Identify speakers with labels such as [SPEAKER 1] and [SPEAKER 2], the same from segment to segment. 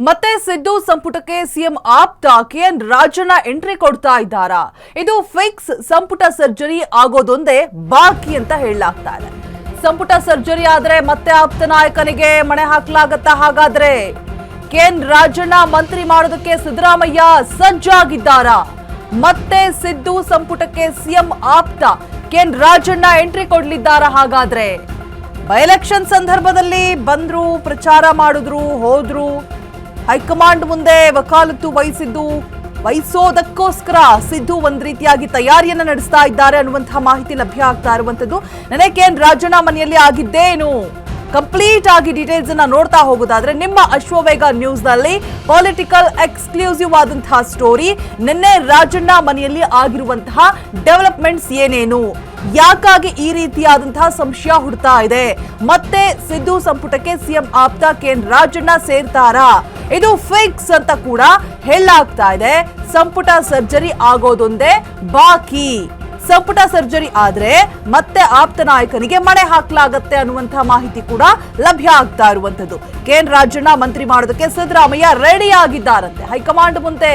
[SPEAKER 1] ಮತ್ತೆ ಸಿದ್ದು ಸಂಪುಟಕ್ಕೆ ಸಿಎಂ ಆಪ್ತ ಕೆಎನ್ ರಾಜಣ್ಣ ಎಂಟ್ರಿ ಕೊಡ್ತಾ ಇದ್ದಾರಾ? ಇದು ಫಿಕ್ಸ್ ಸಂಪುಟ ಸರ್ಜರಿ ಆಗೋದೊಂದೇ ಬಾಕಿ ಅಂತ ಹೇಳಲಾಗ್ತಾ ಇದೆ. ಸಂಪುಟ ಸರ್ಜರಿ ಆದ್ರೆ ಮತ್ತೆ ಆಪ್ತ ನಾಯಕನಿಗೆ ಮಣೆ ಹಾಕಲಾಗತ್ತಾ? ಹಾಗಾದ್ರೆ ಕೆಎನ್ ರಾಜಣ್ಣ ಮಂತ್ರಿ ಮಾಡೋದಕ್ಕೆ ಸಿದ್ದರಾಮಯ್ಯ ಸಜ್ಜಾಗಿದ್ದಾರಾ? ಮತ್ತೆ ಸಿದ್ದು ಸಂಪುಟಕ್ಕೆ ಸಿಎಂ ಆಪ್ತ ಕೆಎನ್ ರಾಜಣ್ಣ ಎಂಟ್ರಿ ಕೊಡ್ಲಿದ್ದಾರಾ? ಹಾಗಾದ್ರೆ ಬೈ ಎಲೆಕ್ಷನ್ ಸಂದರ್ಭದಲ್ಲಿ ಬಂದ್ರು, ಪ್ರಚಾರ ಮಾಡಿದ್ರು, ಹೋದ್ರು, ಹೈಕಮಾಂಡ್ ಮುಂದೆ ವಕಾಲತ್ತು ವಹಿಸೋದಕ್ಕೋಸ್ಕರ ಸಿದ್ದು ಒಂದ್ ರೀತಿಯಾಗಿ ತಯಾರಿಯನ್ನ ನಡೆಸ್ತಾ ಇದ್ದಾರೆ ಅನ್ನುವಂತಹ ಮಾಹಿತಿ ಲಭ್ಯ ಆಗ್ತಾ ಇರುವಂತದ್ದು. ನನಗೆ ಕೆಎನ್ ರಾಜಣ್ಣ ಮನೆಯಲ್ಲಿ ಆಗಿದ್ದೇನು ಕಂಪ್ಲೀಟ್ ಆಗಿ ಡೀಟೇಲ್ಸ್ ಅನ್ನ ನೋಡ್ತಾ ಹೋಗೋದಾದ್ರೆ ನಿಮ್ಮ ಅಶ್ವವೇಗ ನ್ಯೂಸ್ ನಲ್ಲಿ ಪೊಲಿಟಿಕಲ್ ಎಕ್ಸ್ಕ್ಲೂಸಿವ್ ಆದಂತಹ ಸ್ಟೋರಿ. ನಿನ್ನೆ ರಾಜಣ್ಣ ಮನೆಯಲ್ಲಿ ಆಗಿರುವಂತಹ ಡೆವಲಪ್ಮೆಂಟ್ಸ್ ಏನೇನು, ಯಾಕಾಗಿ ಈ ರೀತಿಯಾದಂತಹ ಸಂಶಯ ಹುಡ್ತಾ ಇದೆ, ಮತ್ತೆ ಸಿದ್ದು ಸಂಪುಟಕ್ಕೆ ಸಿಎಂ ಆಪ್ತ ಕೆಎನ್ ರಾಜಣ್ಣ ಸೇರ್ತಾರಾ? ಇದು ಫಿಕ್ಸ್ ಅಂತ ಕೂಡ ಹೇಳಲಾಗ್ತಾ ಇದೆ. ಸಂಪುಟ ಸರ್ಜರಿ ಆಗೋದೊಂದೇ ಬಾಕಿ. ಸಂಪುಟ ಸರ್ಜರಿ ಆದ್ರೆ ಮತ್ತೆ ಆಪ್ತ ನಾಯಕನಿಗೆ ಮಣೆ ಹಾಕಲಾಗತ್ತೆ ಅನ್ನುವಂತಹ ಮಾಹಿತಿ ಕೂಡ ಲಭ್ಯ ಆಗ್ತಾ ಇರುವಂತದ್ದು. ಕೆಎನ್ ರಾಜಣ್ಣ ಮಂತ್ರಿ ಮಾಡೋದಕ್ಕೆ ಸಿದ್ದರಾಮಯ್ಯ ರೆಡಿ ಆಗಿದ್ದಾರಂತೆ. ಹೈಕಮಾಂಡ್ ಮುಂದೆ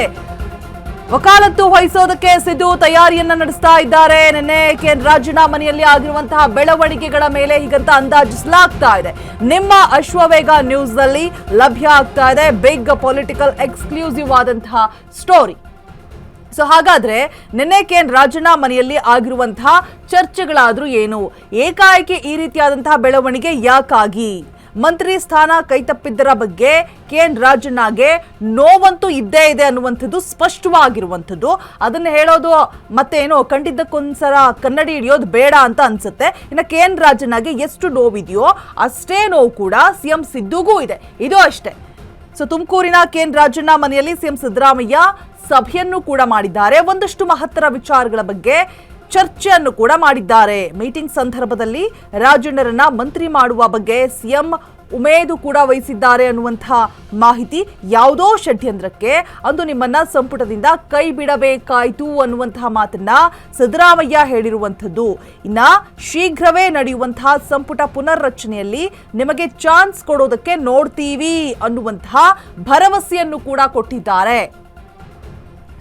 [SPEAKER 1] ವಕಾಲತ್ತು ವಹಿಸೋದಕ್ಕೆ ಸಿದ್ದು ತಯಾರಿಯನ್ನ ನಡೆಸ್ತಾ ಇದ್ದಾರೆ. ನಿನ್ನೆ ಕೆಎನ್ ರಾಜಣ್ಣ ಮನೆಯಲ್ಲಿ ಆಗಿರುವಂತಹ ಬೆಳವಣಿಗೆಗಳ ಮೇಲೆ ಹೀಗಂತ ಅಂದಾಜಿಸಲಾಗ್ತಾ ಇದೆ. ನಿಮ್ಮ ಅಶ್ವವೇಗ ನ್ಯೂಸ್ ನಲ್ಲಿ ಲಭ್ಯ ಆಗ್ತಾ ಇದೆ ಬಿಗ್ ಪೊಲಿಟಿಕಲ್ ಎಕ್ಸ್ಕ್ಲೂಸಿವ್ ಆದಂತಹ ಸ್ಟೋರಿ. ಸೊ ಹಾಗಾದ್ರೆ ನಿನ್ನೆ ಕೆಎನ್ ರಾಜಣ್ಣ ಮನೆಯಲ್ಲಿ ಆಗಿರುವಂತಹ ಚರ್ಚೆಗಳಾದ್ರೂ ಏನು, ಏಕಾಏಕಿ ಈ ರೀತಿಯಾದಂತಹ ಬೆಳವಣಿಗೆ ಯಾಕಾಗಿ, ಮಂತ್ರಿ ಸ್ಥಾನ ಕೈತಪ್ಪಿದ್ದರ ಬಗ್ಗೆ ಕೆಎನ್ ರಾಜಣ್ಣಗೆ ನೋವಂತೂ ಇದ್ದೇ ಇದೆ ಅನ್ನುವಂಥದ್ದು ಸ್ಪಷ್ಟವಾಗಿರುವಂಥದ್ದು. ಅದನ್ನ ಹೇಳೋದು ಮತ್ತೆ ಏನೋ ಕಂಡಿದ್ದಕ್ಕೊಂದ್ಸಲ ಕನ್ನಡಿ ಹಿಡಿಯೋದು ಬೇಡ ಅಂತ ಅನ್ಸುತ್ತೆ. ಇನ್ನು ಕೆಎನ್ ರಾಜಣ್ಣಗೆ ಎಷ್ಟು ನೋವಿದೆಯೋ ಅಷ್ಟೇ ನೋವು ಕೂಡ ಸಿಎಂ ಸಿದ್ದುಗೂ ಇದೆ. ಇದು ಅಷ್ಟೇ. ಸೊ ತುಮಕೂರಿನ ಕೆಎನ್ ರಾಜಣ್ಣ ಮನೆಯಲ್ಲಿ ಸಿಎಂ ಸಿದ್ದರಾಮಯ್ಯ ಸಭೆಯನ್ನು ಕೂಡ ಮಾಡಿದ್ದಾರೆ. ಒಂದಷ್ಟು ಮಹತ್ತರ ವಿಚಾರಗಳ ಬಗ್ಗೆ ಚರ್ಚೆಯನ್ನು ಕೂಡ ಮಾಡಿದ್ದಾರೆ. ಮೀಟಿಂಗ್ ಸಂದರ್ಭದಲ್ಲಿ ರಾಜಣ್ಣರನ್ನ ಮಂತ್ರಿ ಮಾಡುವ ಬಗ್ಗೆ ಸಿಎಂ ಉಮೇದು ಕೂಡ ವಹಿಸಿದ್ದಾರೆ ಅನ್ನುವಂತಹ ಮಾಹಿತಿ. ಯಾವುದೋ ಷಡ್ಯಂತ್ರಕ್ಕೆ ಅಂದು ನಿಮ್ಮನ್ನ ಸಂಪುಟದಿಂದ ಕೈ ಬಿಡಬೇಕಾಯ್ತು ಅನ್ನುವಂತಹ ಮಾತನ್ನ ಸಿದ್ದರಾಮಯ್ಯ ಹೇಳಿರುವಂಥದ್ದು. ಇನ್ನ ಶೀಘ್ರವೇ ನಡೆಯುವಂತಹ ಸಂಪುಟ ಪುನರ್ರಚನೆಯಲ್ಲಿ ನಿಮಗೆ ಚಾನ್ಸ್ ಕೊಡೋದಕ್ಕೆ ನೋಡ್ತೀವಿ ಅನ್ನುವಂತಹ ಭರವಸೆಯನ್ನು ಕೂಡ ಕೊಟ್ಟಿದ್ದಾರೆ.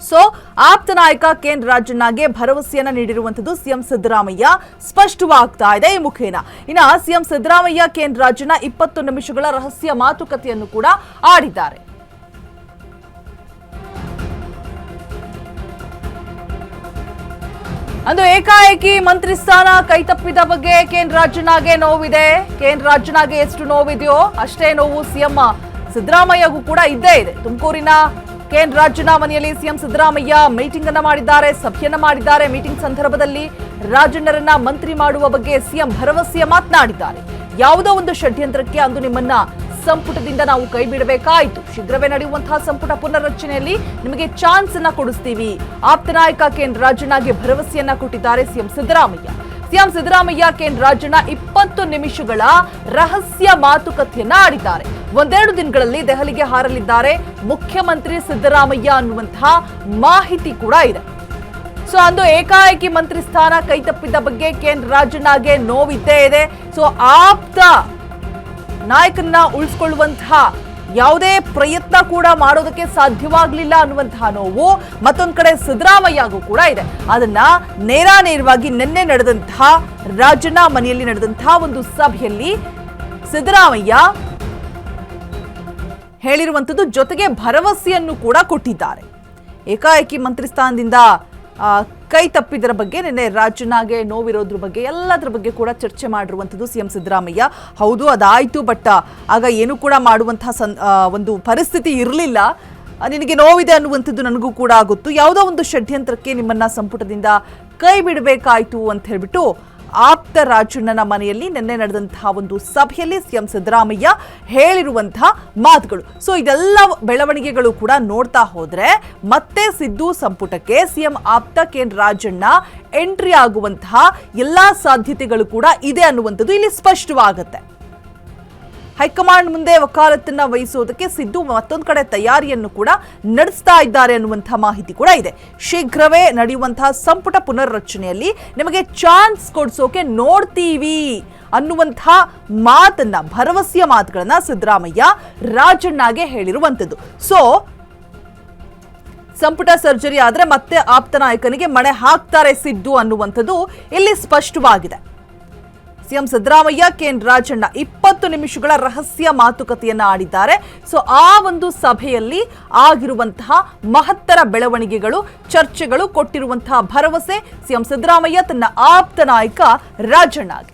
[SPEAKER 1] ಸೊ ಆಪ್ತ ನಾಯಕ ಕೆಎನ್ ರಾಜಣ್ಣಗೆ ಭರವಸೆಯನ್ನ ನೀಡಿರುವಂತದ್ದು ಸಿಎಂ ಸಿದ್ದರಾಮಯ್ಯ ಸ್ಪಷ್ಟವಾಗ್ತಾ ಇದೆ ಈ ಮುಖೇನ. ಇನ್ನ ಸಿಎಂ ಸಿದ್ದರಾಮಯ್ಯ ಕೆಎನ್ ರಾಜಣ್ಣ 20 ನಿಮಿಷಗಳ ರಹಸ್ಯ ಮಾತುಕತೆಯನ್ನು ಕೂಡ ಆಡಿದ್ದಾರೆ. ಅಂದು ಏಕಾಏಕಿ ಮಂತ್ರಿ ಸ್ಥಾನ ಕೈತಪ್ಪಿದ ಬಗ್ಗೆ ಕೆಎನ್ ರಾಜಣ್ಣಗೆ ನೋವಿದೆ. ಕೆಎನ್ ರಾಜಣ್ಣಗೆ ಎಷ್ಟು ನೋವಿದೆಯೋ ಅಷ್ಟೇ ನೋವು ಸಿಎಂ ಸಿದ್ದರಾಮಯ್ಯಗೂ ಕೂಡ ಇದ್ದೇ ಇದೆ. ತುಮಕೂರಿನ ಕೆಎನ್ ರಾಜಣ್ಣ ಮನೆಯಲ್ಲಿ ಸಿಎಂ ಸಿದ್ದರಾಮಯ್ಯ ಮೀಟಿಂಗ್ ಅನ್ನ ಮಾಡಿದ್ದಾರೆ, ಸಭೆಯನ್ನ ಮಾಡಿದ್ದಾರೆ. ಮೀಟಿಂಗ್ ಸಂದರ್ಭದಲ್ಲಿ ರಾಜಣ್ಣರನ್ನ ಮಂತ್ರಿ ಮಾಡುವ ಬಗ್ಗೆ ಸಿಎಂ ಭರವಸೆಯ ಮಾತನಾಡಿದ್ದಾರೆ. ಯಾವುದೋ ಒಂದು ಷಡ್ಯಂತ್ರಕ್ಕೆ ಅಂದು ನಿಮ್ಮನ್ನ ಸಂಪುಟದಿಂದ ನಾವು ಕೈ ಬಿಡಬೇಕಾಯಿತು, ಶೀಘ್ರವೇ ನಡೆಯುವಂತಹ ಸಂಪುಟ ಪುನರ್ರಚನೆಯಲ್ಲಿ ನಿಮಗೆ ಚಾನ್ಸ್ ಅನ್ನ ಕೊಡಿಸ್ತೀವಿ. ಆಪ್ತ ನಾಯಕ ಕೆಎನ್ ರಾಜಣ್ಣಗೆ ಭರವಸೆಯನ್ನ ಕೊಟ್ಟಿದ್ದಾರೆ CM Siddaramaiah. CM Siddaramaiah KN Rajanna 20 ನಿಮಿಷಗಳ ರಹಸ್ಯ ಮಾತುಕತೆಯನ್ನ ಆಡಿದ್ದಾರೆ. ಒಂದೆರಡು ದಿನಗಳಲ್ಲಿ ದೆಹಲಿಗೆ ಹಾರಲಿದ್ದಾರೆ ಮುಖ್ಯಮಂತ್ರಿ ಸಿದ್ದರಾಮಯ್ಯ ಅನ್ನುವಂತಹ ಮಾಹಿತಿ ಕೂಡ ಇದೆ. ಸೊ ಅಂದು ಏಕಾಏಕಿ ಮಂತ್ರಿ ಸ್ಥಾನ ಕೈತಪ್ಪಿದ್ದ ಬಗ್ಗೆ ಕೆಎನ್ ರಾಜಣ್ಣಗೆ ನೋವಿದ್ದೇ ಇದೆ. ಸೊ ಆಪ್ತ ನಾಯಕನ್ನ ಉಳಿಸಿಕೊಳ್ಳುವಂತಹ ಯಾವುದೇ ಪ್ರಯತ್ನ ಕೂಡ ಮಾಡೋದಕ್ಕೆ ಸಾಧ್ಯವಾಗಲಿಲ್ಲ ಅನ್ನುವಂತಹ ನೋವು ಮತ್ತೊಂದು ಕಡೆ ಸಿದ್ದರಾಮಯ್ಯಗೂ ಕೂಡ ಇದೆ. ಅದನ್ನ ನೇರವಾಗಿ ನಿನ್ನೆ ನಡೆದಂತಹ ರಾಜಣ್ಣ ಮನೆಯಲ್ಲಿ ನಡೆದಂತಹ ಒಂದು ಸಭೆಯಲ್ಲಿ ಸಿದ್ದರಾಮಯ್ಯ ಹೇಳಿರುವಂಥದ್ದು, ಜೊತೆಗೆ ಭರವಸೆಯನ್ನು ಕೂಡ ಕೊಟ್ಟಿದ್ದಾರೆ. ಏಕಾಏಕಿ ಮಂತ್ರಿ ಸ್ಥಾನದಿಂದ ಕೈ ತಪ್ಪಿದರ ಬಗ್ಗೆ, ನಿನ್ನೆ ರಾಜಣ್ಣಗೆ ನೋವಿರೋದ್ರ ಬಗ್ಗೆ, ಎಲ್ಲದರ ಬಗ್ಗೆ ಕೂಡ ಚರ್ಚೆ ಮಾಡಿರುವಂಥದ್ದು ಸಿಎಂ ಸಿದ್ದರಾಮಯ್ಯ. ಹೌದು ಅದಾಯ್ತು, ಬಟ್ ಆಗ ಏನು ಕೂಡ ಮಾಡುವಂತಹ ಒಂದು ಪರಿಸ್ಥಿತಿ ಇರಲಿಲ್ಲ. ನಿನಗೆ ನೋವಿದೆ ಅನ್ನುವಂಥದ್ದು ನನಗೂ ಕೂಡ ಗೊತ್ತು. ಯಾವುದೋ ಒಂದು ಷಡ್ಯಂತ್ರಕ್ಕೆ ನಿಮ್ಮನ್ನ ಸಂಪುಟದಿಂದ ಕೈ ಬಿಡಬೇಕಾಯ್ತು ಅಂತ ಹೇಳ್ಬಿಟ್ಟು ಆಪ್ತ ರಾಜಣ್ಣನ ಮನೆಯಲ್ಲಿ ನಿನ್ನೆ ನಡೆದಂತಹ ಒಂದು ಸಭೆಯಲ್ಲಿ ಸಿಎಂ ಸಿದ್ದರಾಮಯ್ಯ ಹೇಳಿರುವಂತಹ ಮಾತುಗಳು. ಸೊ ಇದೆಲ್ಲ ಬೆಳವಣಿಗೆಗಳು ಕೂಡ ನೋಡ್ತಾ ಹೋದ್ರೆ ಮತ್ತೆ ಸಿದ್ದು ಸಂಪುಟಕ್ಕೆ ಸಿಎಂ ಆಪ್ತ ಕೆಎನ್ ರಾಜಣ್ಣ ಎಂಟ್ರಿ ಆಗುವಂತಹ ಎಲ್ಲಾ ಸಾಧ್ಯತೆಗಳು ಕೂಡ ಇದೆ ಅನ್ನುವಂಥದ್ದು ಇಲ್ಲಿ ಸ್ಪಷ್ಟವಾಗುತ್ತೆ. ಹೈಕಮಾಂಡ್ ಮುಂದೆ ವಕಾಲತ್ತನ್ನ ವಹಿಸೋದಕ್ಕೆ ಸಿದ್ದು ಮತ್ತೊಂದು ಕಡೆ ತಯಾರಿಯನ್ನು ಕೂಡ ನಡೆಸ್ತಾ ಇದ್ದಾರೆ ಅನ್ನುವಂತಹ ಮಾಹಿತಿ ಕೂಡ ಇದೆ. ಶೀಘ್ರವೇ ನಡೆಯುವಂತಹ ಸಂಪುಟ ಪುನರ್ರಚನೆಯಲ್ಲಿ ನಿಮಗೆ ಚಾನ್ಸ್ ಕೊಡ್ಸೋಕೆ ನೋಡ್ತೀವಿ ಅನ್ನುವಂತಹ ಮಾತನ್ನ, ಭರವಸೆಯ ಮಾತುಗಳನ್ನ ಸಿದ್ದರಾಮಯ್ಯ ರಾಜಣ್ಣಗೆ ಹೇಳಿರುವಂತದ್ದು. ಸೊ ಸಂಪುಟ ಸರ್ಜರಿ ಆದ್ರೆ ಮತ್ತೆ ಆಪ್ತ ನಾಯಕನಿಗೆ ಮಣೆ ಹಾಕ್ತಾರೆ ಸಿದ್ದು ಅನ್ನುವಂಥದ್ದು ಇಲ್ಲಿ ಸ್ಪಷ್ಟವಾಗಿದೆ. ಸಿಎಂ ಸಿದ್ದರಾಮಯ್ಯ ಕೆಎನ್ ರಾಜಣ್ಣ 20 ನಿಮಿಷಗಳ ರಹಸ್ಯ ಮಾತುಕತೆಯನ್ನ ಆಡಿದ್ದಾರೆ. ಸೊ ಆ ಒಂದು ಸಭೆಯಲ್ಲಿ ಆಗಿರುವಂತಹ ಮಹತ್ತರ ಬೆಳವಣಿಗೆಗಳು, ಚರ್ಚೆಗಳು, ಕೊಟ್ಟಿರುವಂತಹ ಭರವಸೆ ಸಿಎಂ ಸಿದ್ದರಾಮಯ್ಯ ತನ್ನ ಆಪ್ತ ನಾಯಕ ರಾಜಣ್ಣಗೆ.